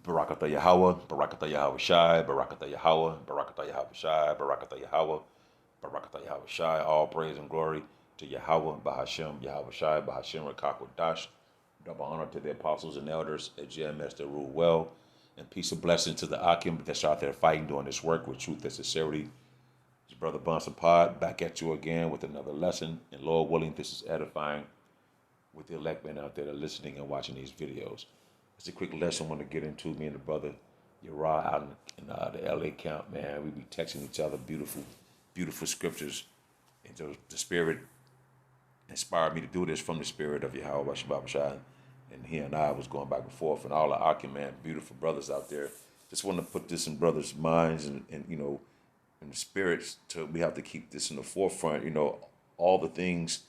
Barakatah Yahweh, Barakatah Yahweh Shai, Barakatah Yahweh, Barakatah Yahweh Shai, Barakatah Yahweh, Barakatah Yahweh Shai. All praise and glory to Yahweh, Bahashem, Yahweh Shai, Bahashem, Rakakwadash. Double honor to the apostles and elders at GMS that rule well. And peace and blessings to the Akim that's out there fighting, doing this work with truth and sincerity. It's Brother Bunsen Pod back at you again with another lesson. And Lord willing, this is edifying with the elect men out there that are listening and watching these videos. It's a quick lesson I want to get into. Me and the brother Uriah out in the LA camp, man. We be texting each other beautiful, beautiful scriptures. And so the Spirit inspired me to do this from the Spirit of Yahweh Shabbat Shai. And he and I was going back and forth, and all the Akim, man, beautiful brothers out there. Just want to put this in brothers' minds and you know, in the spirits. We have to keep this in the forefront. You know, all the things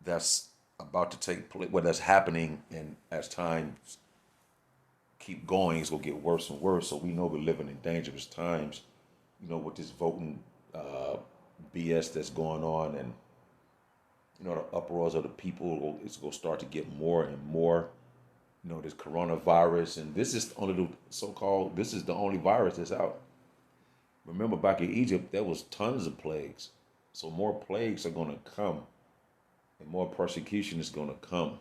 that's about to take place, what that's happening, and as times keep going, it's gonna get worse and worse. So we know we're living in dangerous times. You know, with this voting BS that's going on, and you know the uproars of the people, it's gonna start to get more and more. You know, this coronavirus, and this is only the so-called. This is the only virus that's out. Remember, back in Egypt, there was tons of plagues. So more plagues are gonna come and more persecution is going to come.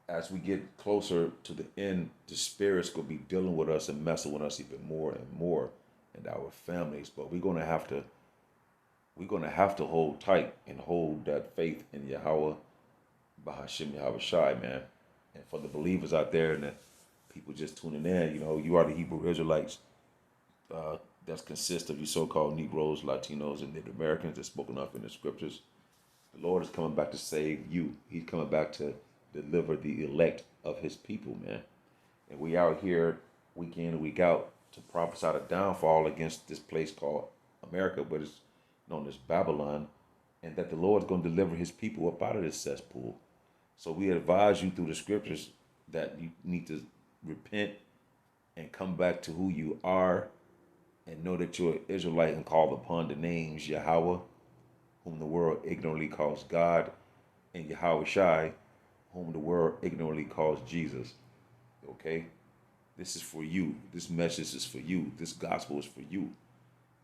As we get closer to the end, the Spirit's going to be dealing with us and messing with us even more and more, and our families. But we're going to have to hold tight and hold that faith in Yahweh, Bahashim Yahweh Shai, man. And for the believers out there and the people just tuning in, you know, you are the Hebrew Israelites. That consist of you so-called Negroes, Latinos, and Native Americans that's spoken up in the scriptures. The Lord is coming back to save you. He's coming back to deliver the elect of his people, man. And we out here week in and week out to prophesy the downfall against this place called America, but it's known as Babylon, and that the Lord is going to deliver his people up out of this cesspool. So we advise you through the scriptures that you need to repent and come back to who you are and know that you're an Israelite and call upon the names Yahweh, whom the world ignorantly calls God, and Yahweh Shai, whom the world ignorantly calls Jesus. Okay? This is for you. This message is for you. This gospel is for you.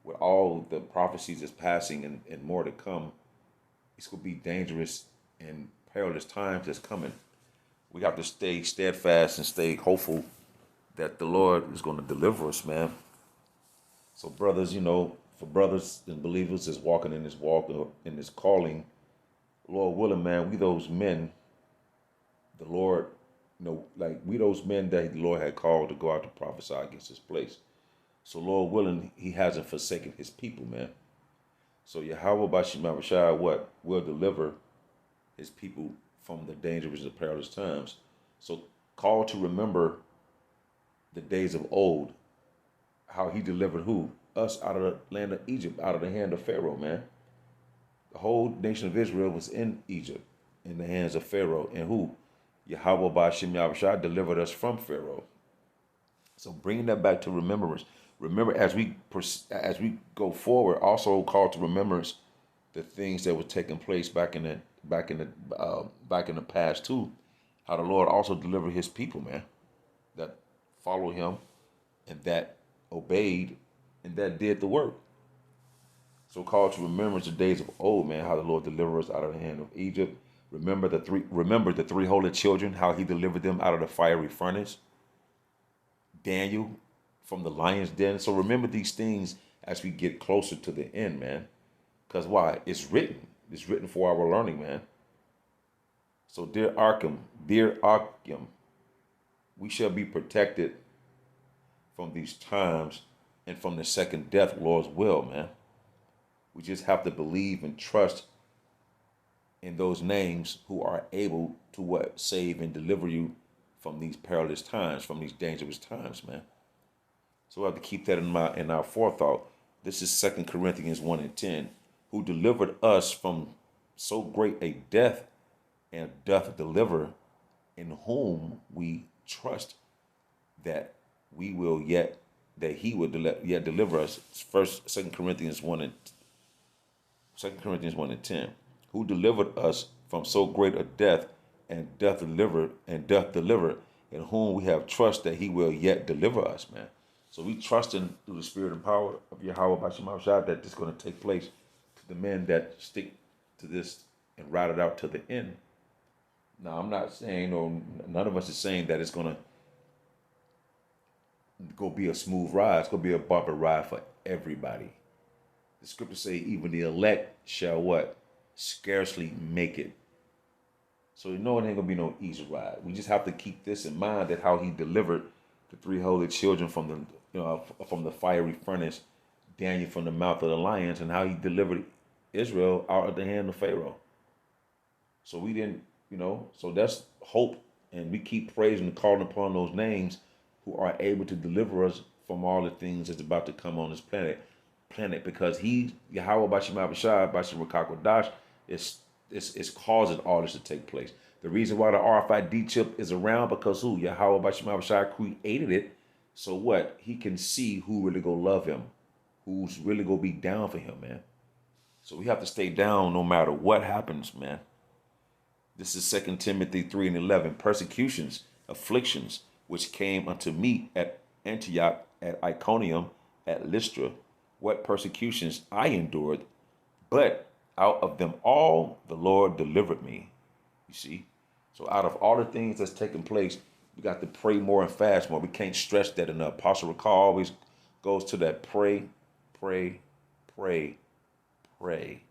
With all the prophecies that's passing and more to come, it's going to be dangerous and perilous times that's coming. We have to stay steadfast and stay hopeful that the Lord is going to deliver us, man. So, brothers, you know, for brothers and believers that's walking in this walk, in this calling, Lord willing, man, we those men, the Lord, you know, like we those men that the Lord had called to go out to prophesy against this place. So, Lord willing, he hasn't forsaken his people, man. So, Yahweh Bashim Abishai, what? Will deliver his people from the dangerous and perilous times. So, call to remember the days of old, how he delivered who? Us out of the land of Egypt, out of the hand of Pharaoh, man. The whole nation of Israel was in Egypt, in the hands of Pharaoh. And who? Yahweh Bashim Yahushua delivered us from Pharaoh. So bringing that back to remembrance. Remember, as we go forward, also call to remembrance the things that were taking place back in the past too. How the Lord also delivered his people, man, that followed him and that obeyed and that did the work. So call to remembrance the days of old, man, how the Lord delivered us out of the hand of Egypt. Remember the three holy children, how he delivered them out of the fiery furnace. Daniel from the lion's den. So remember these things as we get closer to the end, man. Because why? It's written. It's written for our learning, man. So dear Arkham, we shall be protected from these times and from the second death, Lord's will, man. We just have to believe and trust in those names who are able to what? Save and deliver you from these perilous times, from these dangerous times, man. So we have to keep that in our forethought. This is 2 Corinthians 1 and 10, who delivered us from so great a death and doth deliver, in whom we trust that we will yet, that he will yet deliver us. First, 2 Corinthians 1 and 10, who delivered us from so great a death and doth deliver, in whom we have trust that he will yet deliver us, man. So we trusting through the spirit and power of Yahweh Bashim Shah that this is going to take place to the men that stick to this and ride it out to the end. Now, I'm not saying, or none of us is saying that it's going to go be a smooth ride. It's going to be a bumper ride for everybody. The scriptures say even the elect shall what? Scarcely make it. So you know it ain't going to be no easy ride. We just have to keep this in mind, that how he delivered the three holy children from from the fiery furnace, Daniel from the mouth of the lions, and how he delivered Israel out of the hand of Pharaoh. So we didn't, so that's hope. And we keep praising and calling upon those names who are able to deliver us from all the things that's about to come on this planet, because he, Yahweh Bashim Abishai, Bashim Rakakodash, is causing all this to take place. The reason why the RFID chip is around, because who? Yahweh Bashim Abishai created it. So what? He can see who really go love him, who's really go be down for him, man. So we have to stay down no matter what happens, man. This is 2 Timothy 3:11. Persecutions, afflictions, which came unto me at Antioch, at Iconium, at Lystra. What persecutions I endured, but out of them all the Lord delivered me. You see? So out of all the things that's taking place, we got to pray more and fast more. We can't stress that enough. Apostle Recall always goes to that pray, pray, pray, pray.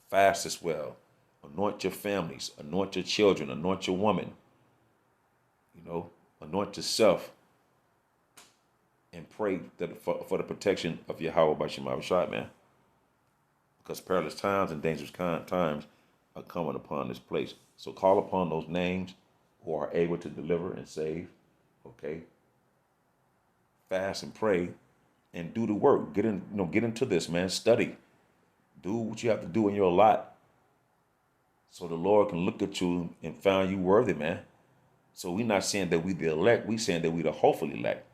Fast as well. Anoint your families, anoint your children, anoint your woman. Anoint yourself, and pray that for the protection of Yahweh Bashim Abishai, man. Because perilous times and dangerous times are coming upon this place. So call upon those names who are able to deliver and save. Okay. Fast and pray and do the work. Get into this, man. Study. Do what you have to do in your lot, so the Lord can look at you and find you worthy, man. So we're not saying that we the elect. We're saying that we the hopefully elect.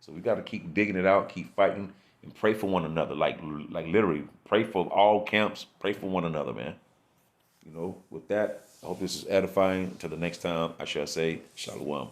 So we got to keep digging it out, keep fighting, and pray for one another. Like literally, pray for all camps. Pray for one another, man. With that, I hope this is edifying. Until the next time, I shall say, Shalom.